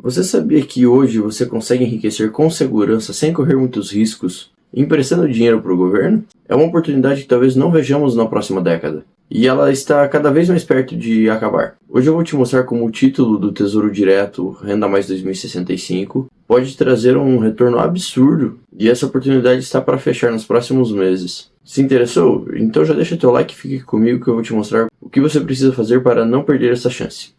Você sabia que hoje você consegue enriquecer com segurança sem correr muitos riscos, emprestando dinheiro para o governo? É uma oportunidade que talvez não vejamos na próxima década. E ela está cada vez mais perto de acabar. Hoje eu vou te mostrar como o título do Tesouro Direto Renda Mais 2065 pode trazer um retorno absurdo e essa oportunidade está para fechar nos próximos meses. Se interessou? Então já deixa teu like e fique comigo que eu vou te mostrar o que você precisa fazer para não perder essa chance.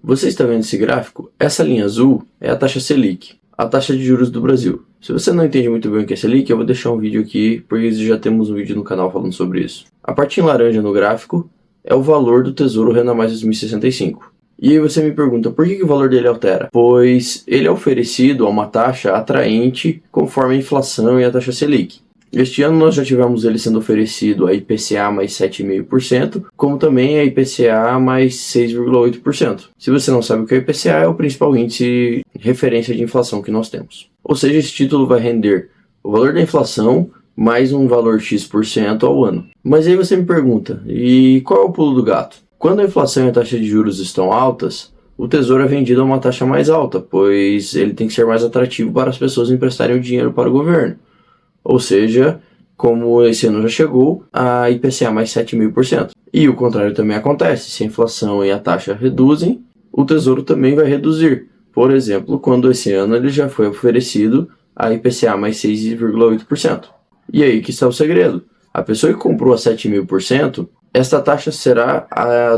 Você está vendo esse gráfico? Essa linha azul é a taxa Selic, a taxa de juros do Brasil. Se você não entende muito bem o que é Selic, eu vou deixar um vídeo aqui, porque já temos um vídeo no canal falando sobre isso. A parte em laranja no gráfico é o valor do Tesouro Renda Mais 2065. E aí você me pergunta, por que o valor dele altera? Pois ele é oferecido a uma taxa atraente conforme a inflação e a taxa Selic. Este ano nós já tivemos ele sendo oferecido a IPCA mais 7,5%, como também a IPCA mais 6,8%. Se você não sabe o que é IPCA, é o principal índice referência de inflação que nós temos. Ou seja, esse título vai render o valor da inflação mais um valor X% ao ano. Mas aí você me pergunta, e qual é o pulo do gato? Quando a inflação e a taxa de juros estão altas, o tesouro é vendido a uma taxa mais alta, pois ele tem que ser mais atrativo para as pessoas emprestarem o dinheiro para o governo. Ou seja, como esse ano já chegou, a IPCA mais 7,5%. E o contrário também acontece, se a inflação e a taxa reduzem, o tesouro também vai reduzir. Por exemplo, quando esse ano ele já foi oferecido a IPCA mais 6,8%. E aí que está o segredo. A pessoa que comprou a 7,5%, esta taxa será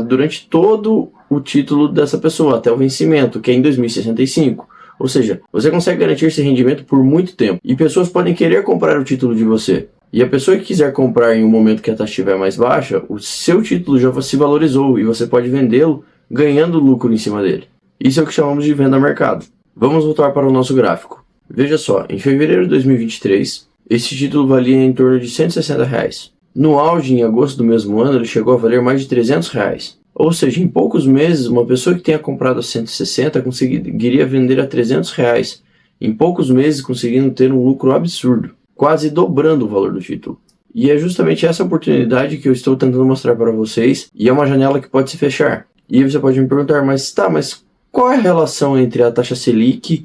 durante todo o título dessa pessoa, até o vencimento, que é em 2065. Ou seja, você consegue garantir esse rendimento por muito tempo. E pessoas podem querer comprar o título de você. E a pessoa que quiser comprar em um momento que a taxa estiver mais baixa, o seu título já se valorizou e você pode vendê-lo ganhando lucro em cima dele. Isso é o que chamamos de venda a mercado. Vamos voltar para o nosso gráfico. Veja só, em fevereiro de 2023, esse título valia em torno de R$160. No auge, em agosto do mesmo ano, ele chegou a valer mais de R$300. Ou seja, em poucos meses, uma pessoa que tenha comprado a 160 conseguiria vender a R$300. Em poucos meses, conseguindo ter um lucro absurdo, quase dobrando o valor do título. E é justamente essa oportunidade que eu estou tentando mostrar para vocês, e é uma janela que pode se fechar. E aí você pode me perguntar, mas qual é a relação entre a taxa Selic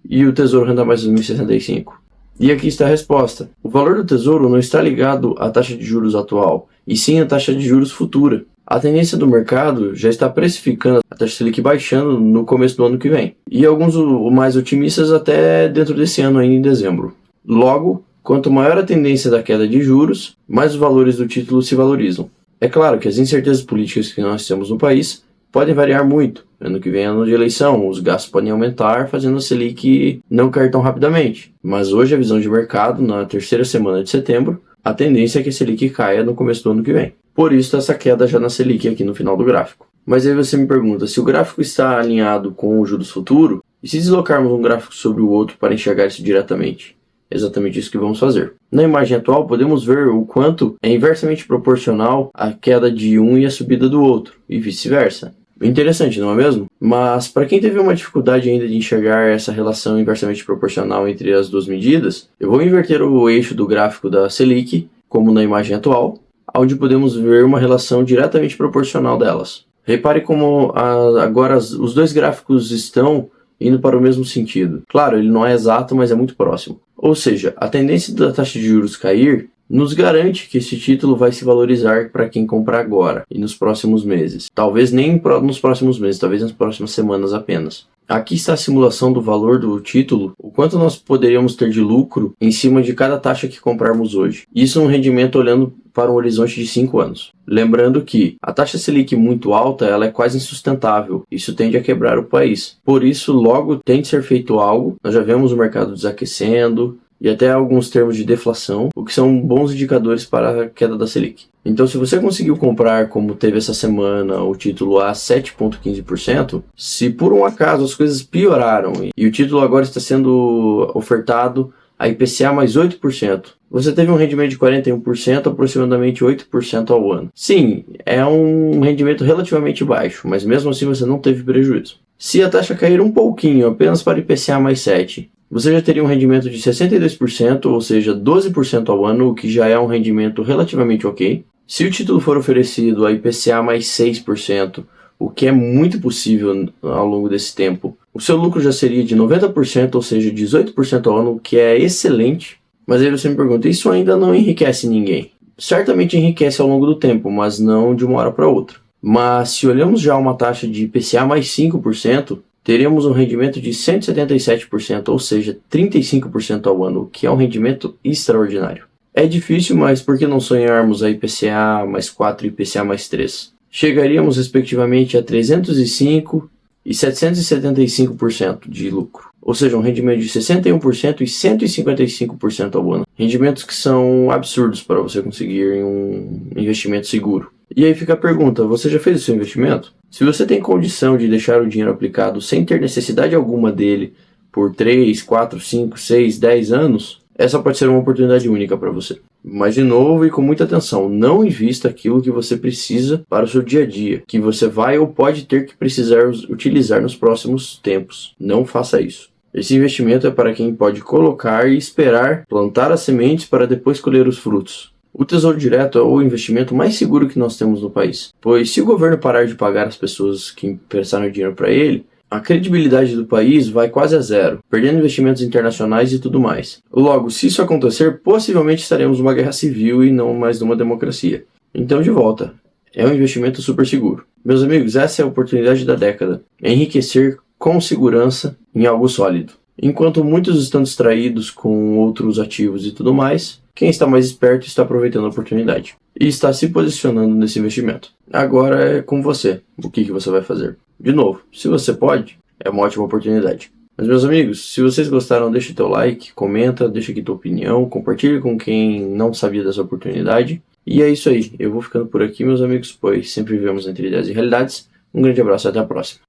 e o Tesouro Renda Mais 2065? E aqui está a resposta. O valor do tesouro não está ligado à taxa de juros atual, e sim à taxa de juros futura. A tendência do mercado já está precificando a taxa Selic baixando no começo do ano que vem. E alguns mais otimistas até dentro desse ano ainda em dezembro. Logo, quanto maior a tendência da queda de juros, mais os valores do título se valorizam. É claro que as incertezas políticas que nós temos no país podem variar muito. Ano que vem é ano de eleição, os gastos podem aumentar, fazendo a Selic não cair tão rapidamente. Mas hoje a visão de mercado, na terceira semana de setembro, a tendência é que a Selic caia no começo do ano que vem. Por isso essa queda já na Selic aqui no final do gráfico. Mas aí você me pergunta, se o gráfico está alinhado com o juros futuro, e se deslocarmos um gráfico sobre o outro para enxergar isso diretamente? É exatamente isso que vamos fazer. Na imagem atual podemos ver o quanto é inversamente proporcional a queda de um e a subida do outro, e vice-versa. Interessante, não é mesmo? Mas para quem teve uma dificuldade ainda de enxergar essa relação inversamente proporcional entre as duas medidas, eu vou inverter o eixo do gráfico da Selic, como na imagem atual, onde podemos ver uma relação diretamente proporcional delas. Repare como agora os dois gráficos estão indo para o mesmo sentido. Claro, ele não é exato, mas é muito próximo. Ou seja, a tendência da taxa de juros cair nos garante que esse título vai se valorizar para quem comprar agora e nos próximos meses. Talvez nem nos próximos meses, talvez nas próximas semanas apenas. Aqui está a simulação do valor do título, o quanto nós poderíamos ter de lucro em cima de cada taxa que comprarmos hoje. Isso é um rendimento olhando para um horizonte de 5 anos. Lembrando que a taxa Selic muito alta, ela é quase insustentável. Isso tende a quebrar o país. Por isso, logo tem de ser feito algo. Nós já vemos o mercado desaquecendo e até alguns termos de deflação, o que são bons indicadores para a queda da Selic. Então, se você conseguiu comprar, como teve essa semana, o título a 7,15%, se por um acaso as coisas pioraram e o título agora está sendo ofertado a IPCA mais 8%, você teve um rendimento de 41%, aproximadamente 8% ao ano. Sim, é um rendimento relativamente baixo, mas mesmo assim você não teve prejuízo. Se a taxa cair um pouquinho, apenas para IPCA mais 7%, você já teria um rendimento de 62%, ou seja, 12% ao ano, o que já é um rendimento relativamente ok. Se o título for oferecido a IPCA mais 6%, o que é muito possível ao longo desse tempo, o seu lucro já seria de 90%, ou seja, 18% ao ano, o que é excelente. Mas aí você me pergunta, isso ainda não enriquece ninguém? Certamente enriquece ao longo do tempo, mas não de uma hora para outra. Mas se olhamos já uma taxa de IPCA mais 5%, teremos um rendimento de 177%, ou seja, 35% ao ano, o que é um rendimento extraordinário. É difícil, mas por que não sonharmos a IPCA mais 4 e IPCA mais 3? Chegaríamos respectivamente a 305% e 775% de lucro. Ou seja, um rendimento de 61% e 155% ao ano. Rendimentos que são absurdos para você conseguir em um investimento seguro. E aí fica a pergunta, você já fez o seu investimento? Se você tem condição de deixar o dinheiro aplicado sem ter necessidade alguma dele por 3, 4, 5, 6, 10 anos, essa pode ser uma oportunidade única para você. Mas de novo e com muita atenção, não invista aquilo que você precisa para o seu dia a dia, que você vai ou pode ter que precisar utilizar nos próximos tempos. Não faça isso. Esse investimento é para quem pode colocar e esperar plantar as sementes para depois colher os frutos. O Tesouro Direto é o investimento mais seguro que nós temos no país, pois se o governo parar de pagar as pessoas que emprestaram dinheiro para ele, a credibilidade do país vai quase a zero, perdendo investimentos internacionais e tudo mais. Logo, se isso acontecer, possivelmente estaremos numa guerra civil e não mais numa democracia. Então, de volta, é um investimento super seguro. Meus amigos, essa é a oportunidade da década. É enriquecer com segurança em algo sólido. Enquanto muitos estão distraídos com outros ativos e tudo mais, quem está mais esperto está aproveitando a oportunidade e está se posicionando nesse investimento. Agora é com você. O que você vai fazer? De novo, se você pode, é uma ótima oportunidade. Mas meus amigos, se vocês gostaram, deixa teu like, comenta, deixa aqui tua opinião, compartilha com quem não sabia dessa oportunidade. E é isso aí, eu vou ficando por aqui, meus amigos, pois sempre vivemos entre ideias e realidades. Um grande abraço e até a próxima.